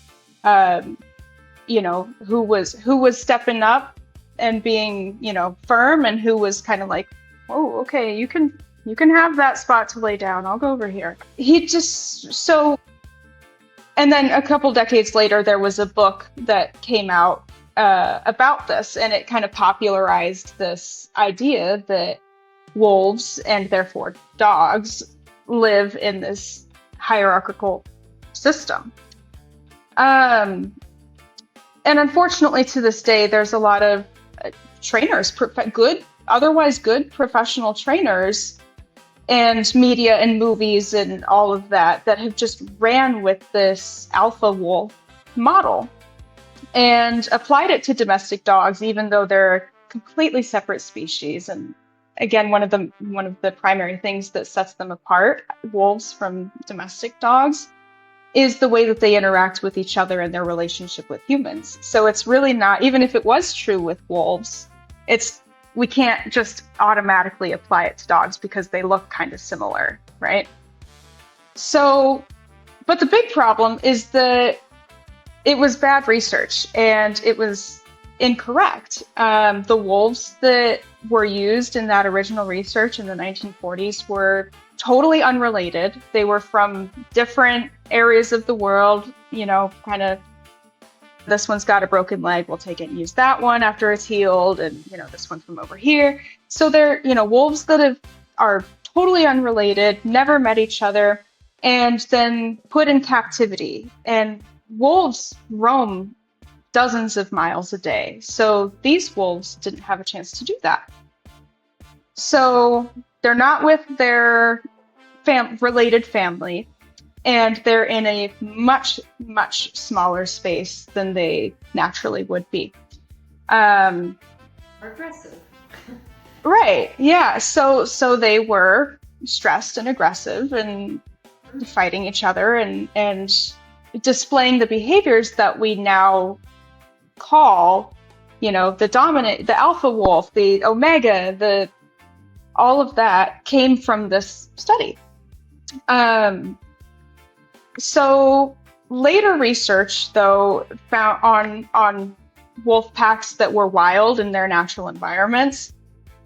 who was stepping up and being firm, and who was kind of like, oh, okay, you can have that spot to lay down, I'll go over here. And then a couple decades later, there was a book that came out about this, and it kind of popularized this idea that wolves, and therefore dogs, live in this hierarchical system. And unfortunately, to this day, there's a lot of trainers, otherwise good professional trainers, and media and movies and all of that have just ran with this alpha wolf model and applied it to domestic dogs, even though they're completely separate species. And again, one of the primary things that sets them apart, wolves from domestic dogs, is the way that they interact with each other and their relationship with humans. So it's really not, even if it was true with wolves, we can't just automatically apply it to dogs because they look kind of similar, right? So, but the big problem is that it was bad research and it was incorrect. The wolves that were used in that original research in the 1940s were totally unrelated. They were from different areas of the world, kind of, this one's got a broken leg, we'll take it and use that one after it's healed, and this one from over here. So they're wolves that are totally unrelated, never met each other, and then put in captivity. And wolves roam dozens of miles a day, so these wolves didn't have a chance to do that. So they're not with their related family, and they're in a much, much smaller space than they naturally would be. Aggressive. Right, yeah. So they were stressed and aggressive and fighting each other and displaying the behaviors that we now call, the dominant, the alpha wolf, the omega, all of that came from this study. So later research, though, found on wolf packs that were wild in their natural environments,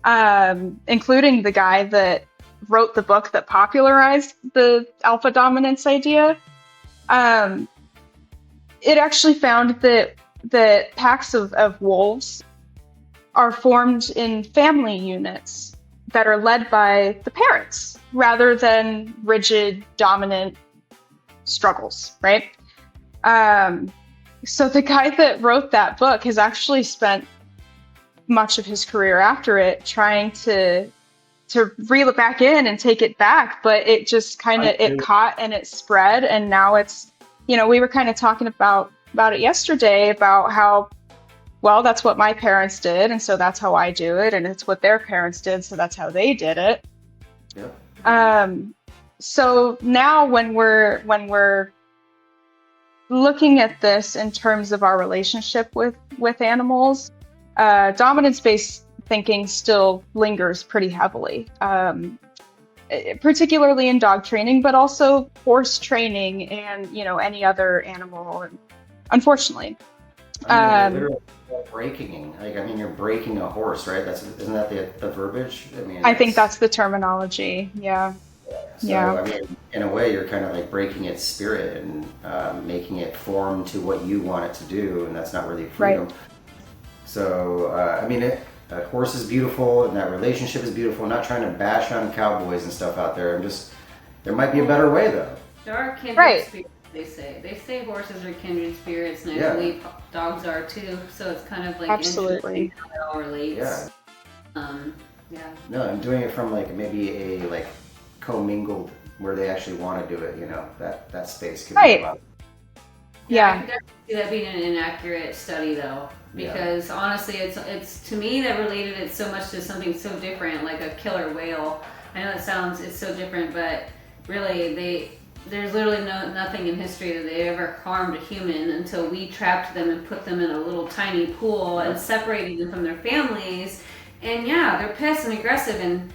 including the guy that wrote the book that popularized the alpha dominance idea, it actually found that that packs of wolves are formed in family units that are led by the parents rather than rigid, dominant struggles, right? So the guy that wrote that book has actually spent much of his career after it trying to reel it back in and take it back, but it just kind of it caught and it spread, and now it's, we were kind of talking about it yesterday about how, well, that's what my parents did, and so that's how I do it, and it's what their parents did, so that's how they did it. Yep. So now when we're looking at this in terms of our relationship with animals, dominance-based thinking still lingers pretty heavily, particularly in dog training, but also horse training and any other animal, unfortunately. I mean, literally breaking, you're breaking a horse, right? Isn't that the verbiage? I think that's the terminology. Yeah. So, Yeah. In a way, you're kind of like breaking its spirit and making it form to what you want it to do, and that's not really freedom. Right. So, a horse is beautiful, and that relationship is beautiful. I'm not trying to bash on cowboys and stuff out there. There might be a better way, though. There are kindred spirits, they say. They say horses are kindred spirits, and I believe dogs are too. So it's kind of like absolutely how it all relates. Yeah. Yeah. No, I'm doing it from maybe a commingled where they actually want to do it. That space could be about. Yeah. I can definitely see that being an inaccurate study, though, because honestly, it's to me that related it so much to something so different, like a killer whale. I know it's so different, but really, there's literally nothing in history that they ever harmed a human until we trapped them and put them in a little tiny pool and separated them from their families. And they're pissed and aggressive, and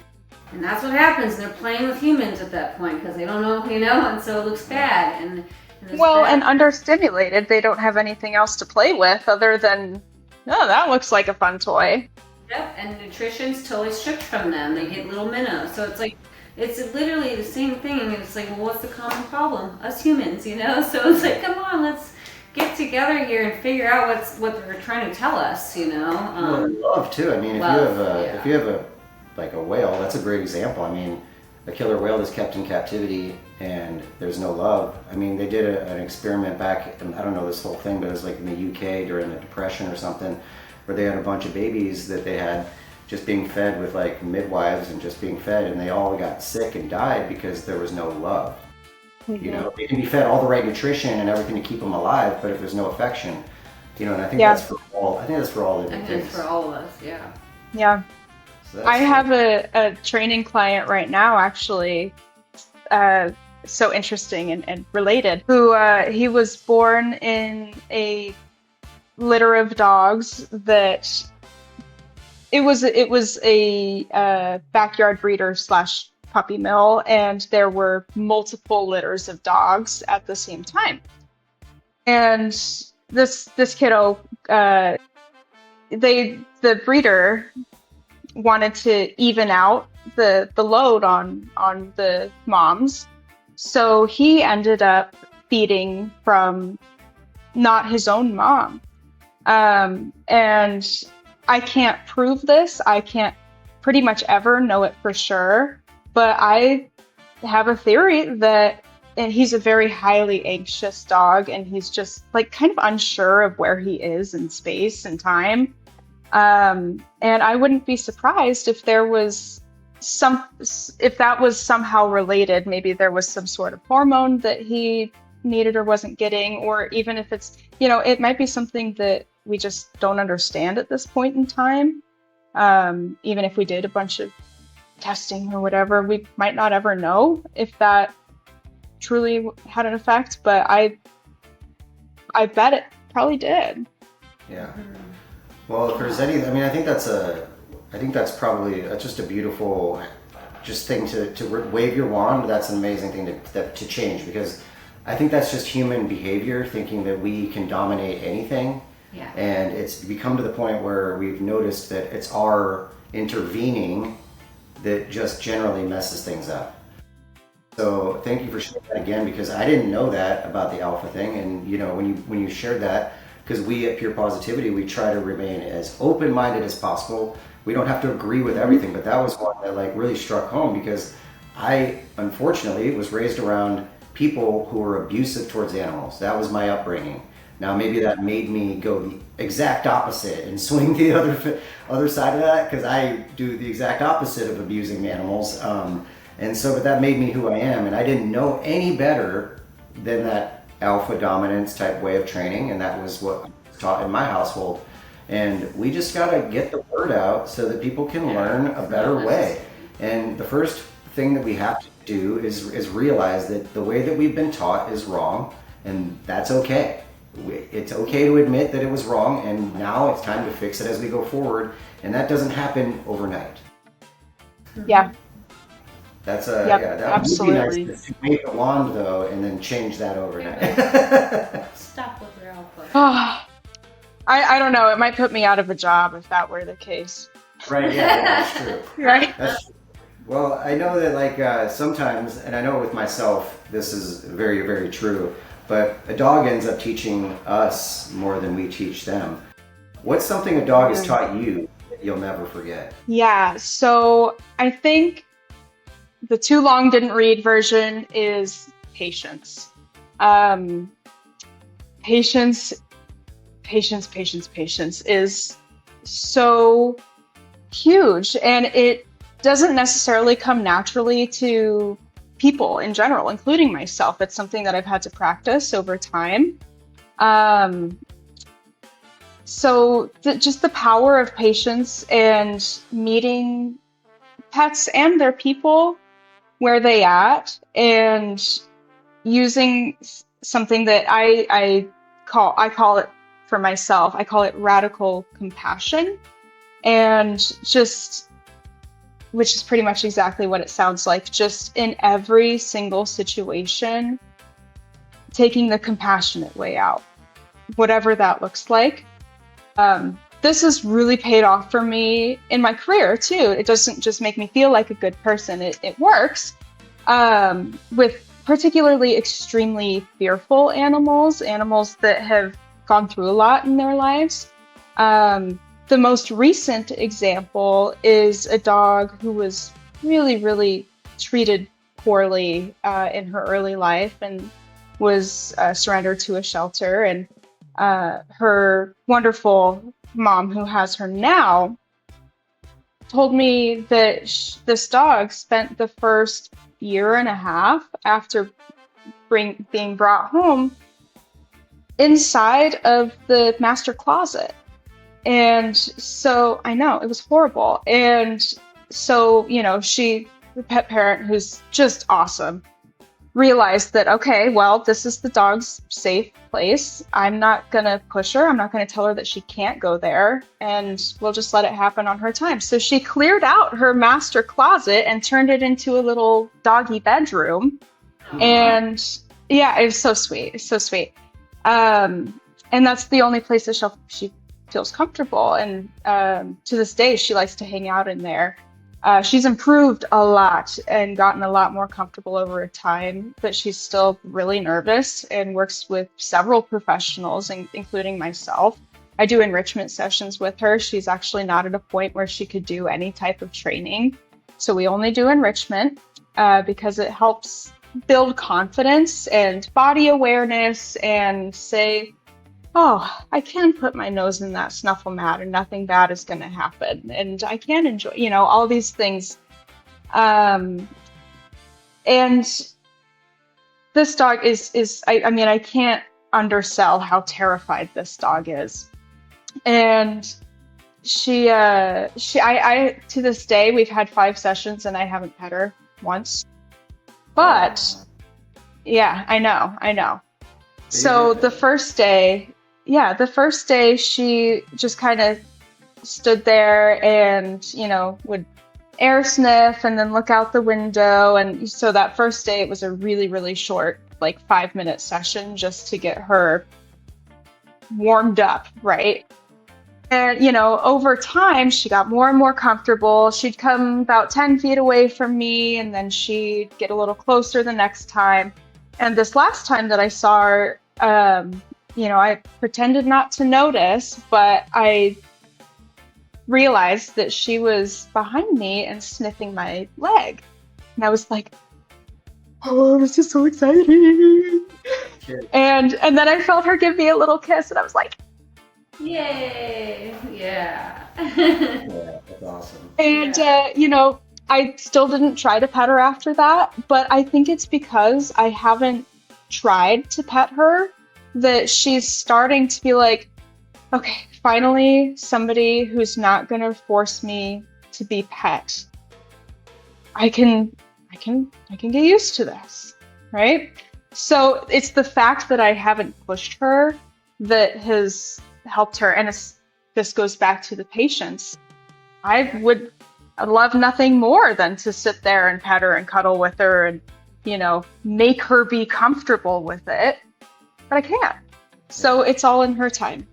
that's what happens. They're playing with humans at that point because they don't know, and so it looks bad. And understimulated, they don't have anything else to play with other than, oh, that looks like a fun toy. Yep, and nutrition's totally stripped from them. They get little minnows. So it's literally the same thing. And it's like, well, what's the common problem? Us humans, So it's like, come on, let's get together here and figure out what they're trying to tell us, Love too. If you have a whale, that's a great example. A killer whale is kept in captivity and there's no love. They did an experiment back, and I don't know this whole thing, but it was in the UK during the Depression or something, where they had a bunch of babies that they had just being fed with midwives and just being fed, and they all got sick and died because there was no love. Mm-hmm. They can be fed all the right nutrition and everything to keep them alive, but if there's no affection, and I think that's for all. I think that's for all the things. It's for all of us, yeah. Yeah. So I have a training client right now, actually, so interesting and related, who he was born in a litter of dogs that it was a backyard breeder / puppy mill, and there were multiple litters of dogs at the same time. And this kiddo, the breeder wanted to even out the load on the moms, so he ended up feeding from not his own mom. And I can't prove this. I can't pretty much ever know it for sure, but I have a theory that, and he's a very highly anxious dog, and he's just kind of unsure of where he is in space and time. And I wouldn't be surprised if there was if that was somehow related. Maybe there was some sort of hormone that he needed or wasn't getting, or even if it's, it might be something that we just don't understand at this point in time. Even if we did a bunch of testing or whatever, we might not ever know if that truly had an effect, but I bet it probably did. Yeah. Well, if there's any, I think that's probably just a beautiful thing to wave your wand. That's an amazing thing to change, because I think that's just human behavior, thinking that we can dominate anything. Yeah. And it's become to the point where we've noticed that it's our intervening that just generally messes things up. So thank you for sharing that again, because I didn't know that about the alpha thing. And when you shared that, because we at Pure Positivity, we try to remain as open-minded as possible. We don't have to agree with everything, but that was one that like really struck home, because I unfortunately was raised around people who were abusive towards animals. That was my upbringing. Now maybe that made me go the exact opposite and swing the other side of that, because I do the exact opposite of abusing animals. And so, but that made me who I am, and I didn't know any better than that alpha dominance type way of training, and that was what was taught in my household. And we just gotta get the word out so that people can learn a better way. And the first thing that we have to do is realize that the way that we've been taught is wrong, and that's okay. It's okay to admit that it was wrong, and now it's time to fix it as we go forward, and that doesn't happen overnight. Yeah. That's Yep, yeah, that absolutely. would be nice to make a wand though, and then change that overnight. Stop with your output. Oh, I don't know. It might put me out of a job if that were the case. Right? Yeah, that's true. Right? That's true. Well, I know that like sometimes, and I know with myself, this is very, very true. But a dog ends up teaching us more than we teach them. What's something a dog has taught you that you'll never forget? Yeah. So I think the too long didn't read version is patience. Patience is so huge, and it doesn't necessarily come naturally to people in general, including myself. It's something that I've had to practice over time. So just the power of patience and meeting pets and their people where they at, and using something that I call it for myself. I call it radical compassion, and just, which is pretty much exactly what it sounds like, just in every single situation, taking the compassionate way out, whatever that looks like. This has really paid off for me in my career too. It doesn't just make me feel like a good person. It works with particularly extremely fearful animals that have gone through a lot in their lives. The most recent example is a dog who was really, really treated poorly in her early life and was surrendered to a shelter. And her wonderful mom, who has her now, told me that this dog spent the first year and a half after being brought home inside of the master closet. And so I know it was horrible. And so, you know, the pet parent, who's just awesome, realized that, okay, well, this is the dog's safe place. I'm not going to push her. I'm not going to tell her that she can't go there, and we'll just let it happen on her time. So she cleared out her master closet and turned it into a little doggy bedroom. Aww. And yeah, it was so sweet. It's so sweet. And that's the only place that she feels comfortable. And to this day, she likes to hang out in there. She's improved a lot and gotten a lot more comfortable over time, but she's still really nervous and works with several professionals, including myself. I do enrichment sessions with her. She's actually not at a point where she could do any type of training. So we only do enrichment because it helps build confidence and body awareness, and say, oh, I can put my nose in that snuffle mat and nothing bad is going to happen. And I can enjoy, all these things. And this dog I can't undersell how terrified this dog is. And I to this day, we've had 5 sessions and I haven't pet her once. But yeah, I know. So the first day she just kind of stood there and, would air sniff and then look out the window. And so that first day, it was a really, really short, like 5-minute session just to get her warmed up, right? And, over time, she got more and more comfortable. She'd come about 10 feet away from me, and then she'd get a little closer the next time. And this last time that I saw her, I pretended not to notice, but I realized that she was behind me and sniffing my leg. And I was like, oh, this is so exciting. Sure. And then I felt her give me a little kiss, and I was like, Yay! Yeah. Yeah, that's awesome. and Yeah. I still didn't try to pet her after that, but I think it's because I haven't tried to pet her that she's starting to be like, okay, finally somebody who's not gonna force me to be pet. I can get used to this, right? So it's the fact that I haven't pushed her that has helped her, and this goes back to the patience. I would love nothing more than to sit there and pet her and cuddle with her and, make her be comfortable with it, but I can't. So it's all in her time.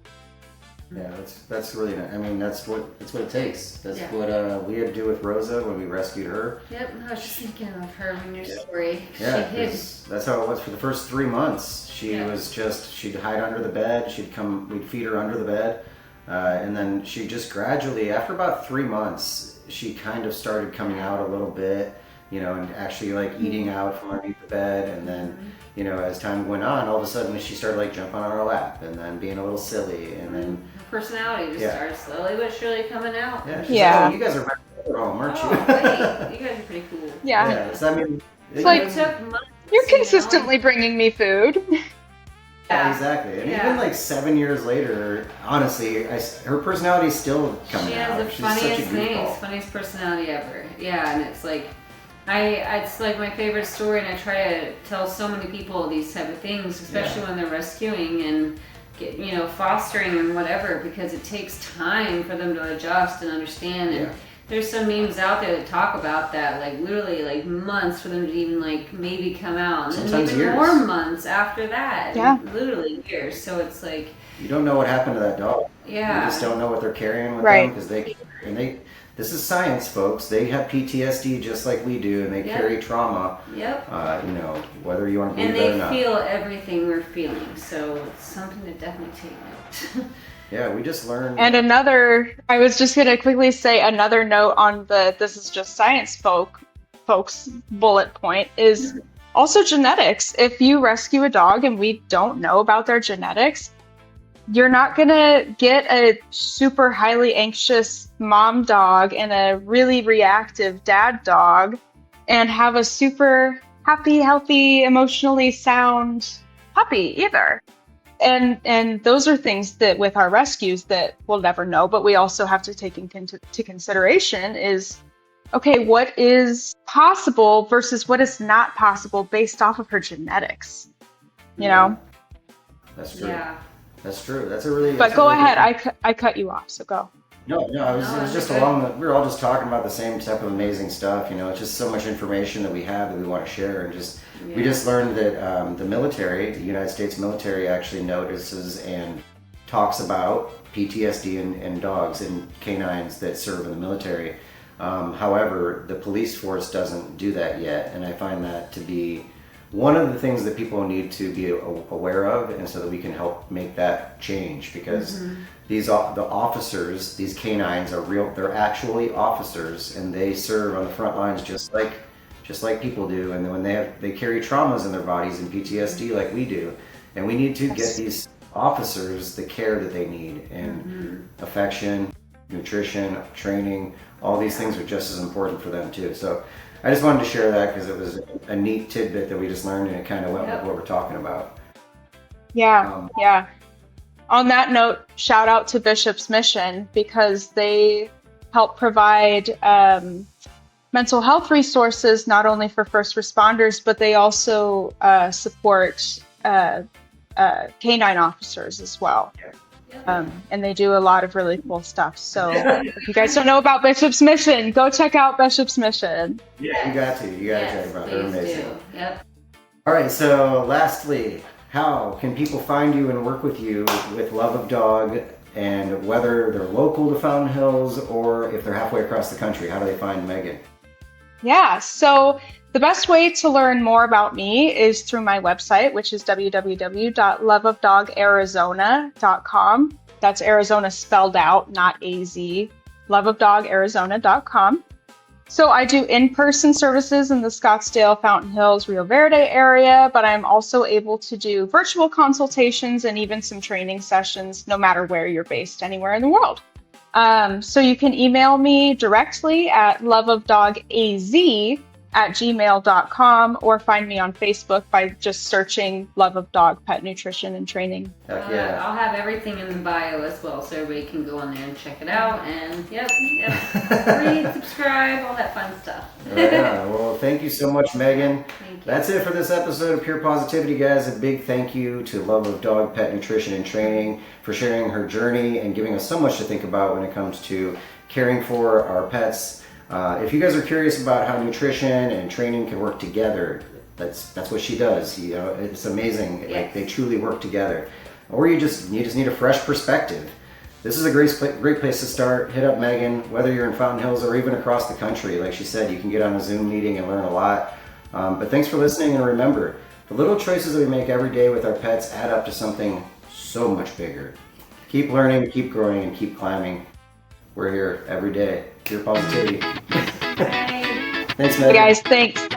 Yeah, that's really nice. I mean, that's what it takes. That's Yeah. what we had to do with Rosa when we rescued her. Yep, I was just thinking of her when your story. Yeah, She hid. 'cause that's how it was for the first 3 months. She Yeah. was she'd hide under the bed. We'd feed her under the bed, and then she just gradually, after about 3 months, she kind of started coming out a little bit, and actually like eating out from underneath the bed. And then, as time went on, all of a sudden she started like jumping on our lap and then being a little silly, and then Her personality just Yeah. started slowly but surely coming out. yeah, she's Yeah. like, oh, you guys are back at home, aren't you? Oh, wait, you guys are pretty cool. Yeah. Yeah, so I mean, It's like, It took months. you're consistently bringing me food. Yeah, Yeah. exactly. And Yeah. even like 7 years later, honestly, her personality's still coming She out. has the She's such a funniest things, goofball. funniest personality ever. Yeah, and it's like, it's like my favorite story, and I try to tell so many people these type of things, especially when they're rescuing and fostering and whatever, because it takes time for them to adjust and understand. And Yeah. there's some memes out there that talk about that, like literally like months for them to even like maybe come out, and then Sometimes even years. more months after that. Yeah. Literally years. So it's like, You don't know what happened to that dog. yeah. You just don't know what they're carrying with Right. them, because this is science, folks. They have PTSD just like we do, and they Yep. carry trauma. Yep. Whether you want to And believe it or they not. feel everything we're feeling, so it's something to definitely take note. Yeah, we just learned. And I was just going to quickly say another note on the this is just science folks bullet point is also genetics. If you rescue a dog and we don't know about their genetics, you're not going to get a super highly anxious mom dog and a really reactive dad dog and have a super happy, healthy, emotionally sound puppy either. And those are things that with our rescues that we'll never know, but we also have to take into consideration is, okay, what is possible versus what is not possible based off of her genetics, That's true. Yeah. That's true. That's a really. But that's a go really ahead, good- I cut you off, so go. No, it was just okay. we were all just talking about the same type of amazing stuff. It's just so much information that we have that we want to share, and we just learned that the military, the United States military, actually notices and talks about PTSD in dogs and canines that serve in the military. However, the police force doesn't do that yet, and I find that to be one of the things that people need to be aware of, and so that we can help make that change, because the officers, these canines are real. They're actually officers, and they serve on the front lines just like people do. And then when they carry traumas in their bodies and PTSD like we do, and we need to get these officers the care that they need, and affection, nutrition, training. All these things are just as important for them too. So I just wanted to share that because it was a neat tidbit that we just learned, and it kind of went with what we're talking about. Yeah, yeah. On that note, shout out to Bishop's Mission, because they help provide mental health resources not only for first responders, but they also support canine officers as well. And they do a lot of really cool stuff. So if you guys don't know about Bishop's Mission, go check out Bishop's Mission. Yeah, you got to check them out. They're please amazing. do. Yep. All right, so lastly, how can people find you and work with you with Love of Dog, and whether they're local to Fountain Hills or if they're halfway across the country, how do they find Megan? Yeah, so the best way to learn more about me is through my website, which is www.loveofdogarizona.com. That's Arizona spelled out, not AZ, loveofdogarizona.com. So I do in-person services in the Scottsdale, Fountain Hills, Rio Verde area, but I'm also able to do virtual consultations and even some training sessions, no matter where you're based, anywhere in the world. So you can email me directly at loveofdogaz@gmail.com or find me on Facebook by just searching Love of Dog Pet Nutrition and Training. Yeah. I'll have everything in the bio as well, so everybody can go on there and check it out. And yep, read, subscribe, all that fun stuff. Yeah, well, thank you so much, Megan. Thank you. That's it for this episode of Pure Positivity, guys. A big thank you to Love of Dog Pet Nutrition and Training for sharing her journey and giving us so much to think about when it comes to caring for our pets. If you guys are curious about how nutrition and training can work together, that's what she does. You know, it's amazing. Yes. Like, they truly work together. Or you just need a fresh perspective. This is a great place to start. Hit up Megan, whether you're in Fountain Hills or even across the country. Like she said, you can get on a Zoom meeting and learn a lot. But thanks for listening, and remember, the little choices that we make every day with our pets add up to something so much bigger. Keep learning, keep growing, and keep climbing. We're here every day. Pure positivity. Bye. Thanks, Hey Megan. guys, thanks.